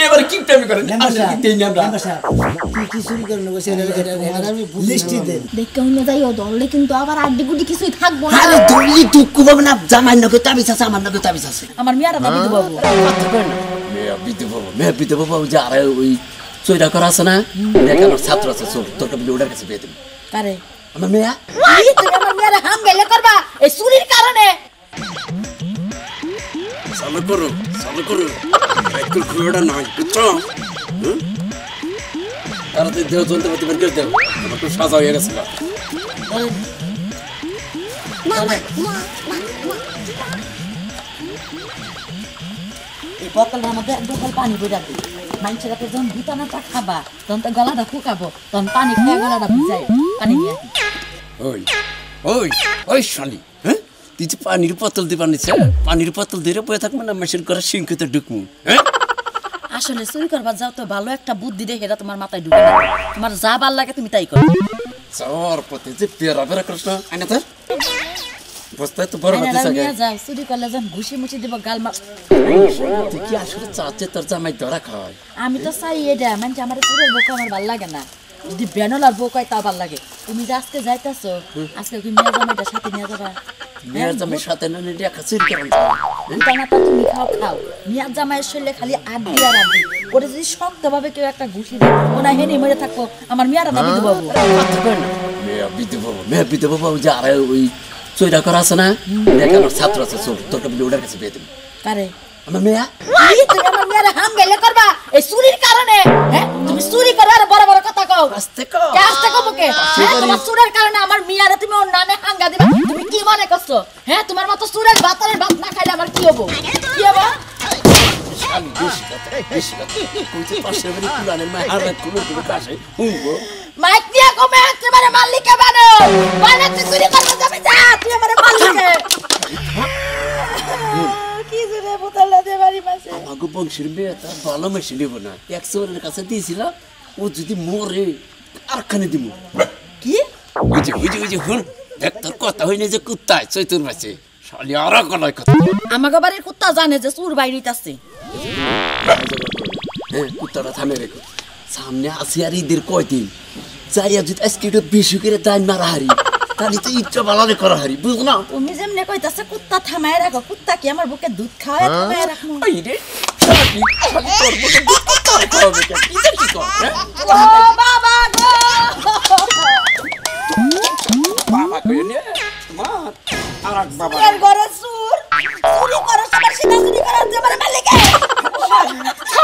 এবার কি প্রেম করেন কি চুরি করে নেবো লিস্টি দেন দেখে অন্য যাইও ধরলে কিন্তু আবার আড্ডি গুডি কিছুই থাকবো না। আরে ধরলি টুকু পাবে না, জামাই নগে তাবিজ আছে, আমার নগে তাবিজ আছে। আমার মেয়েরা না বিধু বাবু মেয়ে বিদে বাবু যে আর ওই চৈরা করা আছে না, দেখে আমার ছাত্র আছে, চোর তোর কাছে ওটার কাছে বিয়ে দেবো। কারে? আমার মেয়া। তুমি আমার মেয়েরা হাম গেলে করবা এই চুরির কারণে। চালু করো একটু খুঁড়োটা নয়, বুঝছো? তারা তো দেহ যন্ত্রপাতি বের করে দেও, একটু সাজা হয়ে গেছিল। এই বোতলের মধ্যে এক বোতল পানি ভরে দিই। মানুষেরা যখন ভিটানাটা খাবা তখন তো গলাটা ফুকাবো, তখন পানি খেয়ে গলাটা ভিজাই পানি নিয়ে ওই শালি, হ্যাঁ তুই যে পানির বোতল দিয়ে বানিয়েছ, পানির বোতল দিয়ে বয়ে থাকবো না মেশিন করে সিংকিতে ঢুকবো। হ্যাঁ আসলে চুরি করবার যাও তো ভালো একটা বুদ্ধি দেখে এটা তোমার মাথায় ঢুকে না, তোমার যা ভাল লাগে তুমি তাই করো। যাওয়ার পথে যে পেরা কৃষ্ণ আইনা তার বস্তায় তো বড় হতে থাকে। যাও চুরি করলে যখন ঘুষি মুছি দিব গাল মার। তুই কি আসলে চাচ্ছে তোর জামাই ধরা খাওয়ায়? আমি তো চাই এটা, মানে আমার চুরের বউকে আমার ভাল লাগে না, যদি বেনলার বউ কয় তা ভাল লাগে। তুমি যে আজকে যাইতেছো, আজকে কি মেয়ে জামাইটার সাথে নিয়ে যাবা? মেয়ের জামাইয়ের সাথে না নিয়ে একা চুরি করেন টানাটা তুমি খাও মেয়ের জামাইয়ের শরীরে খালি আড্ডি আর আড্ডি। ওটা যদি শক্তভাবে কেউ একটা ঘুষি দেয় ওনা হেনে মরে থাকবো, আমার মেয়েরা না বিধু বাবু। মেয়ে বিধু বাবু যে আর ওই চৈরা করা আছে না, দেখে আমার ছাত্র আছে, চোর তোর কাছে ওটার কাছে বিয়ে দেবো। কারে? আমার মেয়া। তুমি আমার মেয়েরা হাম গেলে করবা এই চুরির কারণে। হ্যাঁ তুমি চুরি করো আর বড় বড় কথা কও। আস্তে কও মুখে। তোমার চুরের কারণে আমার মেয়েরা তুমি ওর নামে হাঙ্গা দিবা, তুমি কি মনে করছো? হ্যাঁ তোমার মতো চুরের বাতারের ভাত না খাইলে আমার কি হবো? কি হবো? মাইক দিয়া কমে একেবারে মালিকে বানো তুই চুরি করবা যাবে, যা তুই আমার মালিকে। কি জুরে বোতল দে বাড়ি পাশে আমাকে বংশের মেয়ে তার ভালো মেশিন নেব না, একশোরের কাছে দিয়েছিলাম, ও যদি মরে আরখানে দিব। কি ওই যে হুন দেখ, তোর কথা হইনি যে কুত্তায় চৈতুর মাসে শালি আর গলায় কথা। আমাকে বাড়ির কুত্তা জানে যে চুর বাইরিতে আছে। হ্যাঁ কুত্তাটা থামে রেখো, সামনে আসি আর ঈদের কয়দিন যাইয়া যদি আজকে একটু বেশি করে দাইন মারা হারি, তাহলে তো ইচ্ছা বালারে করা হারি, বুঝলো না? তুমি যেমনে কইতাছে কুত্তা থামায় রাখো, কুত্তা কি আমার বুকে দুধ খাওয়ায় থামায় রাখো? ওই রে শালি তোর বুকে দুধ কুত্তারে খাওয়াবে কেন? কি যে কি কর? ও বাবা গো, বাবা কই নে তোমার আরেক বাবা এর ঘরে চুরি করো, সবার সিনা চুরি করার যে আমার মালিকে।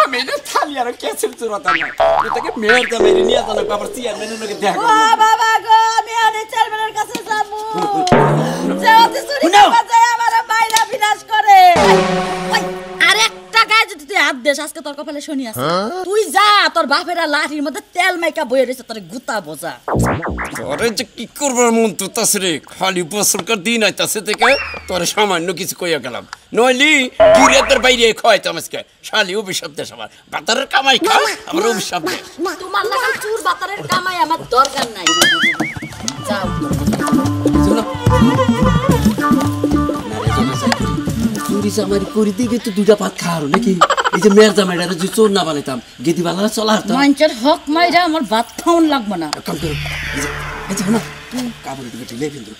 আমি না থালি আর কেসের চুরাতা না, এটাকে মেয়ের জামাই নিয়ে জানা বাবার চেয়ারম্যানের লগে দেখা ও করব। বাবা গো, আমি আরে চেয়ারম্যানের কাছে যাব, যে ওতে চুরি করবা যায় আমার মাইরা বিনাশ করে। ওই আরে একটা গায়ে যদি তুই হাত দেস আজকে তোর কপালে শনি আছে। তুই যা, তোর বাপেরা লাঠির মধ্যে তেল মাইকা বইয়ে রয়েছে, তোর গুতা বোঝা। তোরে যে কি করবার মন তো তাছে রে, খালি বছরকার দিন আইতাছে থেকে তোরে সামান্য কিছু কইয়া গেলাম, নইলি গিরেদের বাইরে খাওয়াইতাম আজকে। শালি অভিশাপ দে সবার, বাতারের কামাই খা, আমার অভিশাপ দে। তোমার লাগা চুর বাতারের কামাই আমার দরকার নাই, যাও। চুরি চামারি করি দিকে তো দুটা ভাত খাওয়ার নাকি? এই যে মেয়ের জামাইটা যদি চোর না বানাইতাম গেদি বালা চলা হতো। মানুষের হক মাইরা আমার ভাত খাওয়ান লাগবে না। কাম করো, এই যে না কাপড় দিকে ঢিলে কিন্তু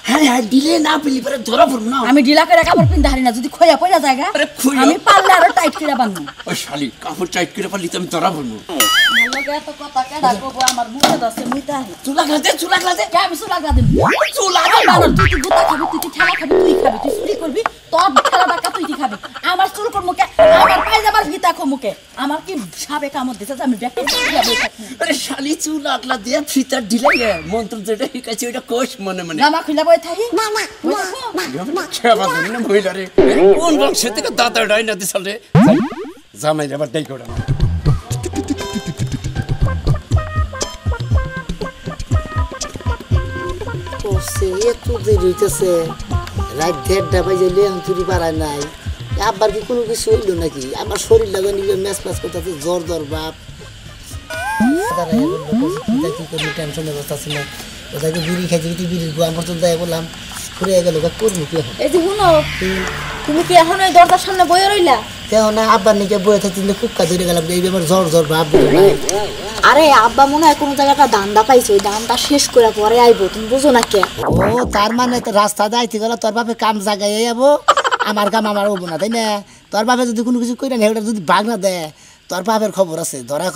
হ্যাঁ দিলে না পেলি পরে ধরা পড়ব না। আমি ঢিলা করে কাপড় পিনতে হারি না, যদি খোয়া পড়া জায়গা আমি পারলে আরো টাইট করে বাঁধবো। ওই শালি কাপড় টাইট করে পারলি তো আমি ধরা পড়বো। এত কথা কেডা কব, আমার মুখে দছে মুইতা চুলা গাছে কে আমি চুলা গা দিম। চুলা বানো, তুই কি গুতা খাবি, তুই কি ঠেলা খাবি, তুই খাবি, তুই চুরি করবি, তোর ঠেলা ডাকা তুই কি খাবি। আমার চুল কর মুখে, আমার পায়জামার ভিতা খো মুখে, আমার কি সাবে কামড় দিছে যে আমি ব্যাকে দিয়া বই থাকি। আরে শালি চুল আগলা দিয়ে ফিতার ঢিলে মন্ত্র যেটা শিখাইছে ওটা কোষ মনে মনে জামা খুলে বই থাকি। মহিলারে কোন বংশ থেকে দাদা ডাই না দিছাল রে, জামাই আবার ডাই করে এত দেরি হইতেছে, রাত 1:30 বাজে চুরি পারায় নাই। আবার কি কোনো কিছু হইল নাকি? আমার শরীর লাগা নিবে ম্যাচ ম্যাচ করতেছে, জ্বর বাপ। কি করি টেনশনের কথা ছিল, ওটাকে বিড়ি খাইছি, বিড়ির গোয়া পর্যন্ত বললাম ঘুরে গেল করবো কি এখন এই যে শুনো তুমি কি এখন ওই দরজার সামনে বইয়ে রইলা কেন না আব্বার নিকে বয়ে থাকতে কুক্কা ধরে গেলাম এই ব্যাপার জ্বর ভাব আরে আব্বা মনে হয় কোনো জায়গাটা ধান্দা পাইছে ওই ধান্দা শেষ করে পরে আইবো তুমি বুঝো না কে ও তার মানে তো রাস্তা যাইতে গেল তোর বাপে কাম জায়গায় যাবো আমার কাম আমার হবো না তাই না তোর বাপে যদি কোনো কিছু কইরা নেই ওটা যদি ভাগ না দেয় তোর বাপের খবর আছে ধরা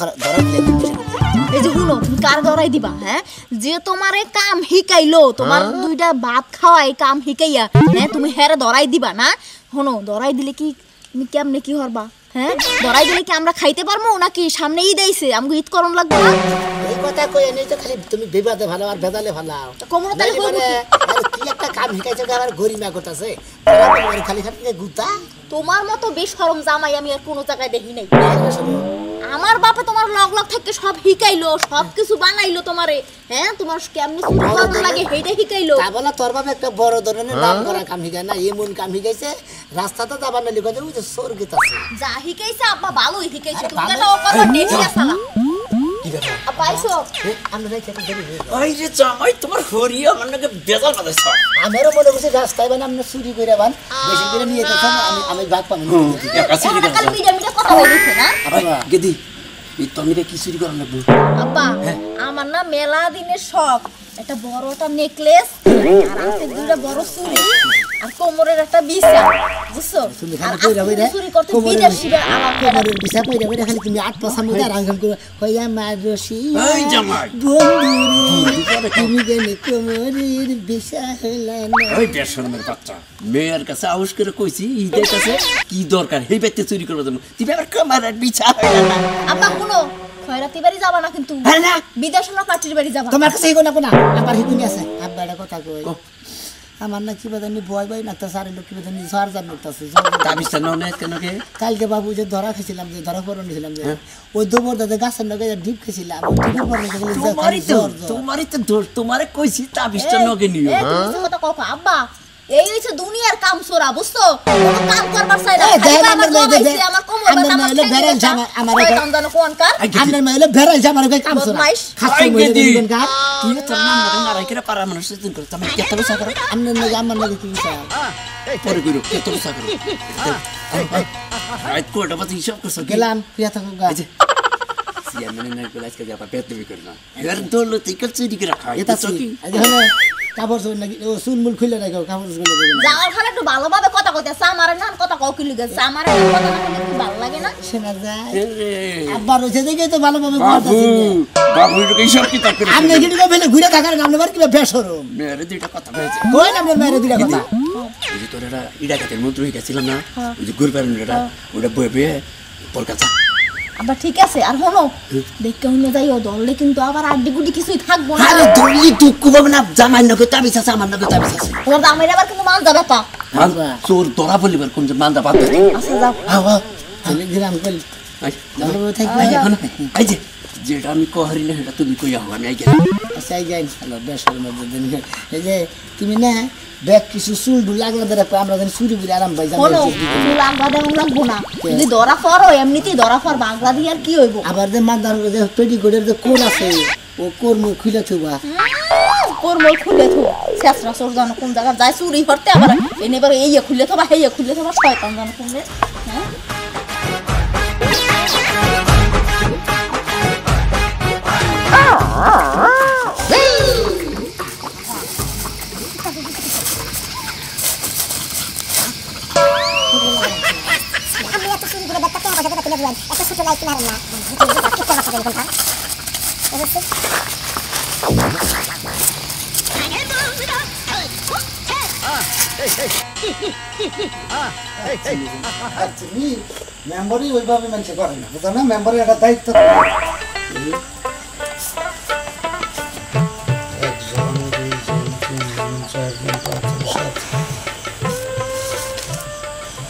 এই যে শুনো তুমি কার ধরাই দিবা হ্যাঁ যে তোমারে কাম হিকাইলো তোমার দুইটা ভাত খাওয়াই কাম হিকাইয়া হ্যাঁ তুমি হেরে ধরাই দিবা না শোনো ধরাই দিলে কি তুমি কেমনে কি হরবা হ্যাঁ ধরাই দিলে কি আমরা খাইতে পারবো নাকি সামনে ঈদ আইছে আমাকে ঈদ করণ লাগবে না এই কথা কই নেই তো খালি তুমি বিবাদে ভালো আর বেদালে ভালো কোমর তালে কইবো কি একটা কাম হিকাইছে আবার গরিমা করতেছে তারা খালি খালি গুতা তোমার মতো বেশরম জামাই আমি আর কোনো জায়গায় দেখি নাই আমার বাপে তোমার লগ লগ থেকে সব হিকাইলো সব কিছু বানাইলো তোমারে হ্যাঁ তোমার কেমনে চুরি করা লাগে হেইটা হিকাইলো তা বলা তোর বাপে একটা বড় ধরনের নাম করা কাম হিকায় না এমন কাম হিকাইছে রাস্তাতে যাবার না লিখে ওই যে স্বর্গিত আছে যা হিকাইছে আব্বা ভালোই হিকাইছে তুমি কেন ও কথা দেখি না সালা কি ব্যাপার আব্বা আইছো আমরা যাই খেতে দেরি হয়ে ওই যে জামাই তোমার হরিয়া আমার নাকি বেজাল বাজাইছ আমারও মনে করছে রাস্তায় বান আমরা চুরি করে বান বেশি করে নিয়ে যেতাম আমি ভাগ পাবো একা চুরি ওরা খালি করছ মিডিয়া কথা বলছে না গেদি এই তমিরে কি চুরি করার লাগবে আব্বা আমার না মেলা দিনের শখ একটা বড়টা নেকলেস আর হাতে দুইটা বড় চুড়ি আর কোমরের একটা বিছা বুঝছো তুমি আর খালি কইরা বইরা চুরি করতে বিদেশিরা আমার কোমরের বিছা কইরা বইরা খালি তুমি আট পাছা মধ্যে আরাম করে হইয়া মারসি এই জামাই বন্ধু তুমি গেলে কোমরের বিছা হইলা না ওই বেশরমের বাচ্চা মেয়ের কাছে আউস করে কইছি ঈদের কাছে কি দরকার এই বাইতে চুরি করবে তুমি তুমি আবার কামার বিছা হইলা না আব্বা শুনো খয়রাতি বাড়ি যাবা না কিন্তু হ্যাঁ না বিদেশ না পার্টির বাড়ি যাবা তোমার কাছে হিগো না কোনা আবার হিগুনি আছে আব্বা এটা কথা কই আমার না কি বাদানি ভয় ভয় নাকতা সারে লোক কি বাদানি ঝড় জান নাকতাছে তাবিজটা নাও না কেন কে কালকে বাবু যে ধরা খেছিলাম যে ধরা পড়ে নিছিলাম যে ওই দুপুর দাদা গাছের নগে ডিপ খেছিলাম ওই ডিপের পরে তোমারই তো দোষ তোমারে কইছি তাবিজটা নগে নিও এই তুমি কথা কও আব্বা এই হইছে দুনিয়ার কাম সোরা বুঝছো কোনো কাম করবার চাই না আমার কোমর ব্যথা আমার বেরেল জামা আমার জানো কোন কার আমনের মাইলে বেরেল জামার কই কাম সরা খাচ্ছো মই দিন কার তুই তো নাম না মারাই করে পারা মানুষ দিন করে তুমি কত পয়সা করো আমনের নগে আমার নগে কি বিষয় পরে কইরো কত পয়সা করো রাইট কোটা বাতি হিসাব করছ গেলাম প্রিয়া থাকো গা সিয়া মানে না কইলা আজকে যাবা পেট তুমি করনা এর দৌলত ইকল চুরি করে খাই এটা কি আজ হলে কাপড় চোর নাকি ও চুলমুল খুলে রাখো কাপড় চোর খুলে রাখো যাওয়ার ফলে একটু ভালোভাবে কথা কইতেছে আমার নাম কথা কও কি লিগে আমার কথা না কইলে কি ভালো লাগে না শোনা যায় আব্বা রইছে দেখে তো ভালোভাবে বাবু বাবু এটা কি সব কি তাক করে আমনে গিড়ি ফেলে ঘুরে থাকার নাম নেবার কি বেশরম মেরে দুইটা কথা হয়েছে কই নাম মেরে দিলা কথা ওই যে তোরা ইডা কাতে মন্ত্র হয়ে গেছিলাম না ওই যে গুরবারের ওটা ওটা বয়ে বয়ে পরকাতা আবার ঠিক আছে আর শোনো দেখতে হইলে যাইও দললে কিন্তু আবার আড্ডি গুডি কিছুই থাকবো না আরে দলি দুঃখ পাবে না জামাই নকে তাবিজ আছে আমার নকে তাবিজ আছে ওর দামের আবার কিন্তু মান যাবে তা চোর ধরা বলিবার কোন যে মান্দা বাদ দে আচ্ছা যাও হাওয়া তাহলে গ্রাম কল ভালোভাবে থাকবে এই যে যেটা আমি কহারি না সেটা তুমি কইয়া হও আমি আই গেলাম আচ্ছা যাই হ্যালো বেশরম দিন এই যে তুমি না ব্যাগ কিছু চুল ডুল লাগলা ধরে আমরা যেন চুরি করে আরাম পাই শোনো চুল আগবা দেন লাগবো না যদি ধরা পড়ো এমনিতেই ধরা পড় বাংলা দিয়ে আর কি হইব আবার যে মাদার যে পেটিকোটের যে কোর আছে ও কোর মুখ খুলে থুবা কোর মই খুলে থো শেষরা সর জানো কোন জায়গা যায় চুরি করতে আবার এনে এই খুলে থবা হেই খুলে থবা শয়তান জানো কোনে হ্যাঁ মেম্বারই ওইভাবে মানুষ করে না বুঝো না মেম্বারের একটা দায়িত্ব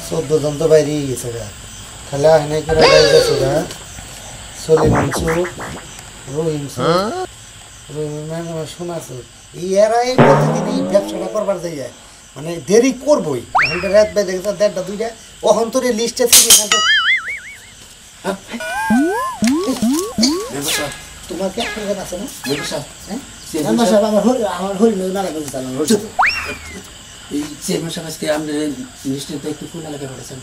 চোদ্দ জন তো বাইরে গেছে খালি আহনে করে গেছে সলিম রহিম শোনাছো এরা এই প্রতিদিন এই ব্যবসাটা করবার যায় মানে দেরি করবই এখন রাত বাই দেখে দেড়টা দুইটা ওখান তোর লিস্টে থেকে তোমার কি একটা আছে না আমার হরি মেয়ে মেলা করতে এই চেয়ারম্যান সাহেব আজকে আমাদের মিনিস্টার একটু কোন এলাকায় পাঠাচ্ছেন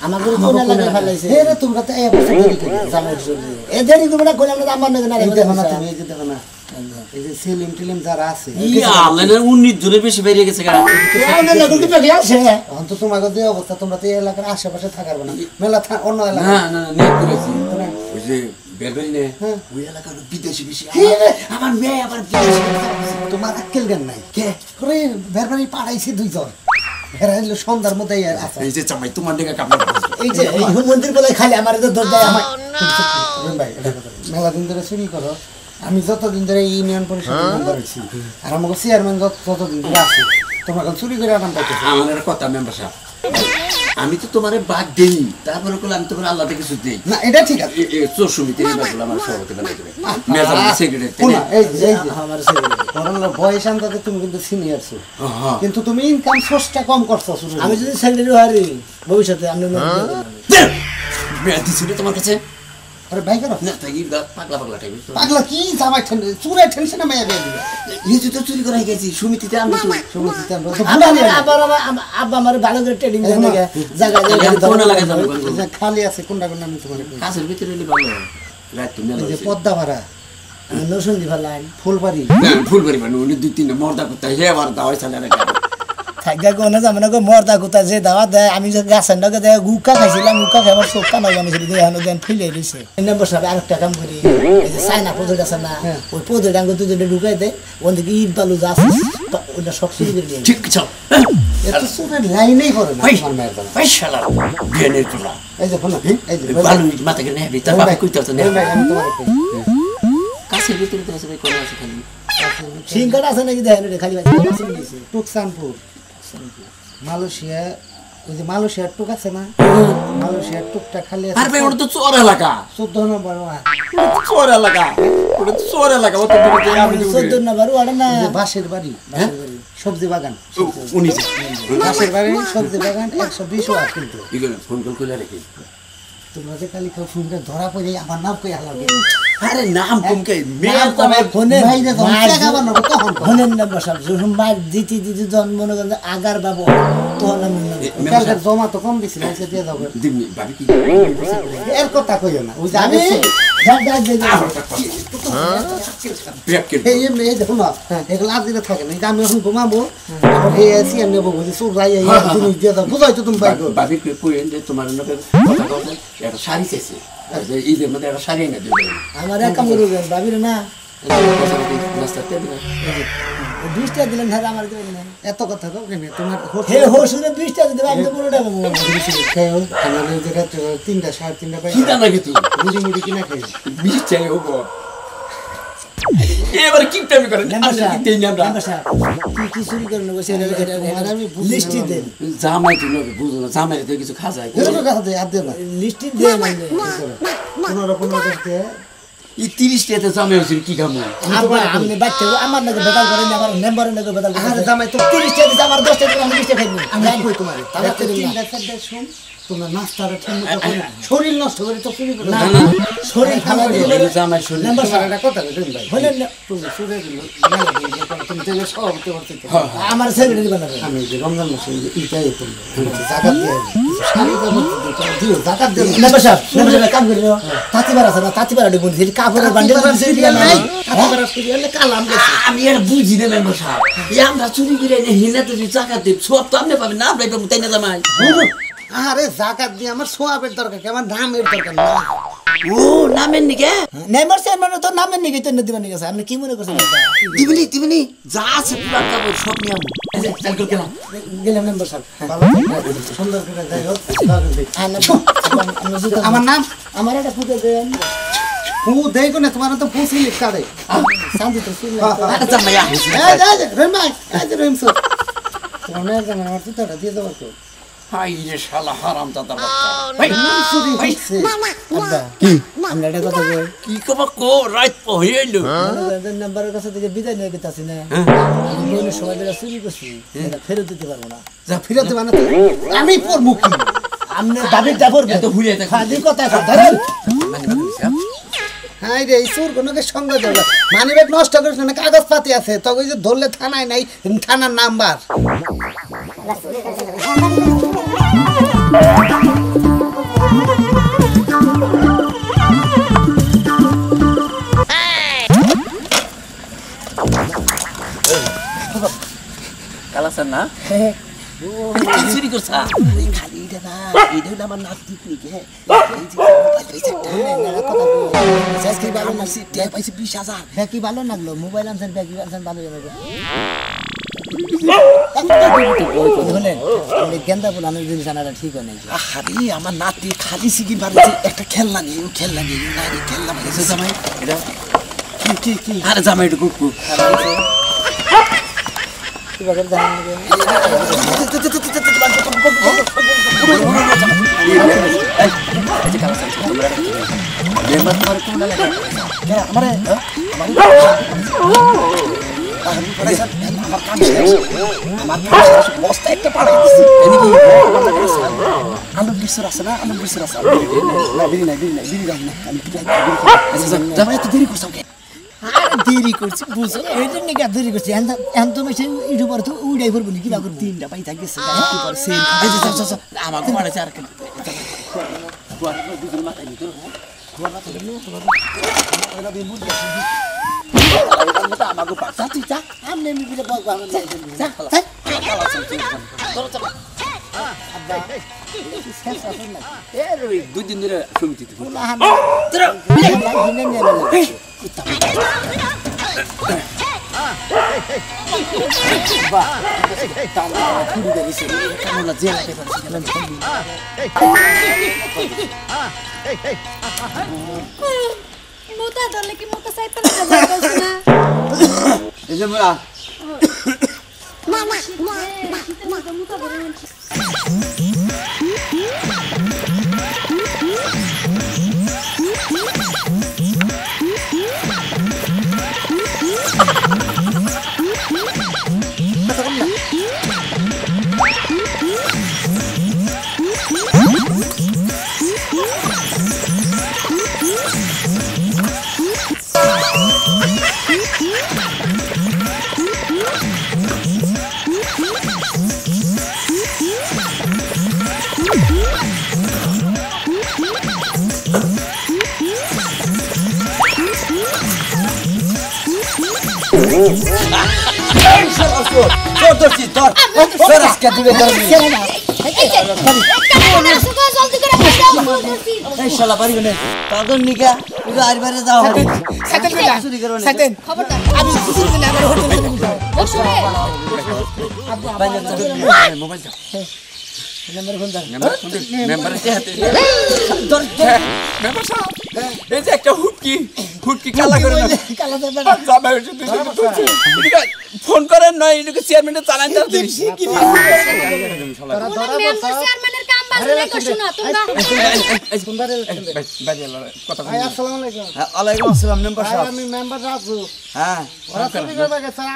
আমাকে কোন এলাকায় ফেলাইছে রে তোমরা তো এই অবস্থা দেরি করে জামাই চলে এ দেরি করে না কোন আমরা আমার না না দেখো না তুমি এই যে দেখো না এই যে সেলিম টিলিম যারা আছে আল্লাহর 19 জনের বেশি বেরিয়ে গেছে কারা না লোক তো পেয়ে আছে এখন তো তোমাকে যে অবস্থা তোমরা তো এই এলাকার আশেপাশে থাকার না মেলা অন্য এলাকা না না নেট করেছি ওই যে বেলবেল নে ওই এলাকার বিদেশি বেশি আমার মেয়ে আবার বিদেশি তোমার আক্কেল জ্ঞান নাই কে করে বেরবারি পাড়াইছে দুইজন হেরাইলো সন্ধ্যার মধ্যে আছে এই যে জামাই তোমার দিকে কাপড় এই যে এই মন্দির বলে খালি আমার তো দর দেয় আমার ভাই মেলা দিন ধরে চুরি করো আমি যতদিন ধরে ইউনিয়ন পরিষদের মেম্বার হইছি আর আমাকে চেয়ারম্যান যতদিন ধরে আছে তোমরা চুরি করে আনাম পাইতেছো আমার কথা মেম্বার সাহেব আমি তো তোমারে বাদ দেই তারপরে কল আমি তোমার আল্লাহ থেকে কিছু দেই না এটা ঠিক আছে চোর সমিতি নির্বাচন আমার সভাপতি বানাই দেবে মেজর সেক্রেটারি এই যে আমার সেক্রেটারি করোনা বয়স আনতে তুমি কিন্তু সিনিয়র ছো কিন্তু তুমি ইনকাম সোর্সটা কম করছো আমি যদি সেক্রেটারি হই ভবিষ্যতে আমি মেয়াদ দিছিল তোমার কাছে আরে ভাই করো না তাই পাগলা পাগলা টাইপ পাগলা কি জামাই চুরে টেনশনে মাইয়া দিয়ে দিবে এই তো চুরি করা গেছি সমিতিতে আমি তো সমিতিতে আবার আব্বা আমার ভালো করে ট্রেডিং দেন জায়গা কোন লাগা যাবে খালি আছে কোনটা কোনটা আমি তোমারে কাছের ভিতরে এলি ভালো রাত তুমি যে পদ্মা ভাড়া নরসিংদী ভালাইন ফুলবাড়ি ফুলবাড়ি মানে উনি দুই তিনটা মর্দা করতে হে আবার দাওয়াই চালে রাখা থাকা কোন জামানা কো মর্দা কুতা যে দাওয়া দেয় আমি যে গাছের নাকে দেয় গুকা খাইছিলাম গুকা খাবার চোখ কানা জানি সেটা দিয়ে হানো দেন ফিলে দিছে নম্বর সাহেব আরেকটা কাম করি এই যে চায়না পদর আছে না ওই পদর ডাঙ্গ তুই যদি ঢুকাই দেয় ওন থেকে ইট বালু যা আছে ওটা সব চুরি করে নিয়ে ঠিক আছে এত সুরের লাইনেই করে না আমার মায়ের বাবা ভাই শালা জ্ঞানের তোলা এই যে ফোন এই যে বালু মাথা কে নেবি তার বাবা কইতে আছে না আমি তোমার কাছের ভিতরে তো আছে ভাই কোন আছে খালি সিংকাটা আছে নাকি দেখেন রে খালি দিছে টুকসানপুর মালয়েশিয়া ওই যে মালয়েশিয়ার টুক আছে না মালয়েশিয়ার টুকটা খালি আছে আর ভাই ওটা তো চোর এলাকা 14 নম্বর চোর এলাকা ওটা তো চোর এলাকা ও তো আমি 14 নম্বর ওটা না বাসের বাড়ি সবজি বাগান উনি বাসের বাড়ি সবজি বাগান 120 ওয়াট কিন্তু এগুলো ফোন কল করে রাখি তোমরা যে কালি কেউ ফোন করে ধরা পড়ে আমার নাম কই হালাবে আরে নাম কমকে মেয়ে তোমার ফোনে ভাইরে তো টাকা বানাবো তখন ফোনের নাম্বার সব যখন মার দিতি জন্ম মনে করে আগার বাবু তো নাম কালকে জমা তো কম দিছিল সে দিয়ে দাও দিবনি ভাবি কি এর কথা কইও না ওই যে আমি এই দেখো না এগুলো আর দিলে থাকে না আমি এখন ঘুমাবো আবার এই এসি আর নেবো বুঝি সুর যাই জিনিস দিয়ে দাও বুঝাই তো তুমি বাইক ভাবি কইেন যে তোমার নকে কথা কথা একটা শাড়ি চাইছে ঈদের মধ্যে একটা শাড়ি এনে দেবে আমার এক কাম করবে ভাবির না নাস্তাতে 20 টাকা দিলেন হ্যাঁ আমার দেবেন না এত কথা কও কেন তোমার হে হোসুরে 20 টাকা দিবে আমি তো 15 টাকা দেবো খাও আমাদের জায়গা 3টা 3.5 পাই কি দানা কি তুই মুড়ি মুড়ি কিনা খাই 20 টাকা হবো এবারে কি প্রেম করেন আমরা কি দেই না আমরা কি চুরি করে নেবো সেটা আমি লিস্টি দেন জামাই তুমি বুঝো না জামাই তো কিছু খাজা এর কথা দে আর দে না লিস্টি দে মানে 15 করতে এই 30 টাকাতে জামাই হইছে কি কাম আপনি বাচ্চা আমার নাকি বেদাল করেন আমার মেম্বারের নাকি বেদাল আরে জামাই তো 30 টাকা দিতে আমার 10 টাকা আমি 20 টাকা খাইনি আমি কই তোমারে তাহলে তিনটা শুন তোমরা নাস্তাটা ঠিক শরীর নষ্ট করে তো চুরি করে না না শরীর খারাপ হলে জামাই শরীর মেম্বার সারাটা কথা দেন ভাই হলেন না তুমি চুরি দিলে মেলা দিয়ে তুমি তেলে সব করতে আমার সেক্রেটারি বানাবে আমি যে রমজান মাসে এইটাই তুমি জাকাত দিয়ে শাড়ি দিও জাকাত দিও মেম্বার সাহেব কাম করে দাও তাতিবার আছে না তাতিবার আডি বন্ধ দিই কাপড়ের বান্ডেল দিয়ে দিয়া নাই তাতিবার আছে এলে কালাম আমি আর বুঝি না মেম্বার সাহেব এই আমরা চুরি করে এনে হিনা তো জাকাত দেব সব তো আপনি পাবেন না আমরা পাবো তাই না জামাই আরে জাকাত দিয়ে আমার সোয়াবের দরকার কি আমার নামের দরকার না ও নামের নিকে নেমার চেয়ারম্যান তো নামের নিকে তো দিবেন নিকে আপনি কি মনে করছেন দিবনি যা আছে পুরা কাপড় সব নিয়ে আমু চাল করে গেলাম মেম্বার স্যার ভালো সুন্দর করে যাই হোক আমার নাম আমার একটা ফুটে দেন ফু দেই কোনে তোমার তো ফুসি লিখা দে শান্তি তো শুন আচ্ছা মাইয়া এই রহিম ভাই এই রহিম স্যার তোমার জানা আমার তো দিয়ে দাও তো হাই রে শালা হারামজাদা বাচ্চা ভাই চুরি হইছে আব্বা কি আমরা এটা কথা কই কি কবা কো রাত পহইলো নাম্বারের কাছে থেকে বিদায় নিয়ে গেতাছি না আমি বলে সময় বেলা চুরি করছি এটা ফেরত দিতে পারবো না যা ফেরত দিবা না আমি পড়বো কি আমনে দাবি দাবর এত হুলিয়া থাকে খালি কথা ধরেন হাই রে সুর কোনকে সঙ্গ দেব মানিব্যাগ নষ্ট করিস না কাগজ পাতি আছে তবে যে ধরলে থানায় নাই থানার নাম্বার কালাসান না চুরি করছা খালি এটা না এটা হলো আমার নাতি পিকে কি ভালো না পাইছে 20,000 কি ভালো লাগলো মোবাইল আনছেন ব্যাগ আনছেন ভালো যাবে গেন্দা বলে আমি জিনিস আনাটা ঠিক হয় নাই আরে আমার নাতি খালি সিগি মারছে একটা খেলনা নেই খেলনা মারছে জামাই এটা কি আরে জামাই এটা কুকু কি বাগের দাম আলু বিসর আছে না দেরি করছো দেরি করছি বুঝছো এইটা নাকি দেরি করছি এখন তো মেশিন ইউটিউব পরে তো উড়াই পড়বো নাকি না করবো 3টা পাইতা গেছে আমাকে মারাছে আর কেন আমাকে পাচ্ছা তুই যা আমি মিলে বলবো দুই দিন ধরে সমিতি মোটা ধরলে কি মোটা সাইড পেলে যাবে না এই যে মোরা মোটা ধরে একটা হুটকি কালা করে ফোন করেন নয় চেয়ারম্যানের চালান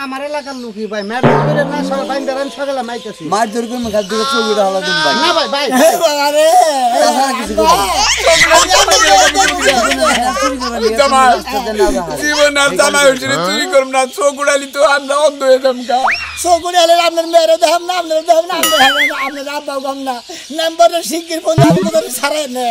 আমার এলাকার লোক ভাই মাছ ধরে জীবন জামা হয়েছিল চুরি করব না চোখ উড়ালি তো আমরা অন্ধ হয়ে যাম গা চোখ উড়ালে আপনার মেয়েরও দেখাম না আপনার দেখাম না আপনার আব্বাও কম না নাম্বারের শিখির ফোন ছাড়াই নে